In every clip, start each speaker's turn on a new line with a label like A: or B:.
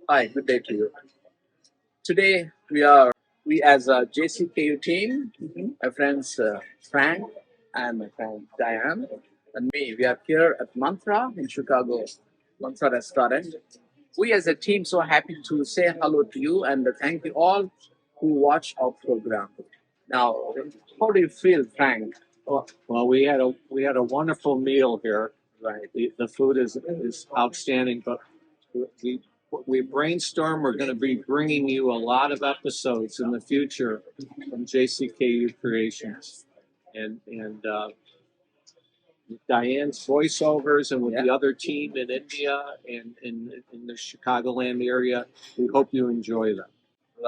A: Hi, good day to you. Today we as a JCKU team, my friends Frank and my friend Diane and me, we are here at Mantra in Chicago, Mantra restaurant. We as a team so happy to say hello to you and thank you all who watch our program. Now, how do you feel, Frank?
B: Well, we had a wonderful meal here.
A: Right.
B: The food is outstanding, but we we brainstorm. We're going to be bringing you a lot of episodes in the future from JCKU Creations, and Diane's voiceovers, and with the other team in India and in the Chicagoland area. We hope you enjoy them.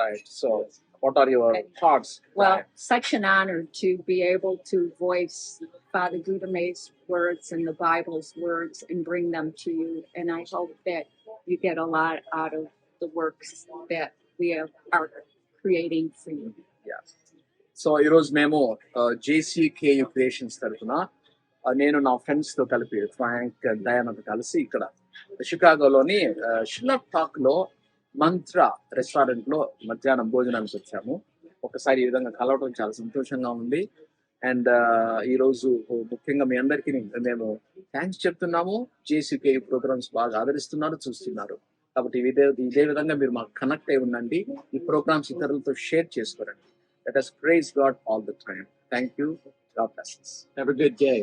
A: Right. So, what are your thoughts?
C: Well, such an honor to be able to voice Father Gudame's words and the Bible's words and bring them to you. And I hope that you get a lot out of the works that are creating for you.
A: Yeah. So ఈరోజు మేము జేసీకేయు creations తరఫున నేను నా ఫ్రెండ్స్తో కలిపి Frank Dayanand కలిసి ఇక్కడ షికాగోలోని Schiller పార్క్లో మంత్ర రెస్టారెంట్లో మధ్యాహ్నం భోజనానికి వచ్చాము. ఒకసారి ఈ విధంగా కలవడం చాలా సంతోషంగా ఉంది. అండ్ ఈరోజు ముఖ్యంగా మీ అందరికీ మేము థ్యాంక్స్ చెప్తున్నాము. జేసీకేయు ప్రోగ్రామ్స్ బాగా ఆదరిస్తున్నారు, చూస్తున్నారు. కాబట్టి ఇదే విధంగా మీరు మాకు కనెక్ట్ అయి ఉండండి. ఈ ప్రోగ్రామ్స్ ఇతరులతో share చేసుకోరండి. Let us praise God all the time. Thank you. God bless us.
B: Have a good day.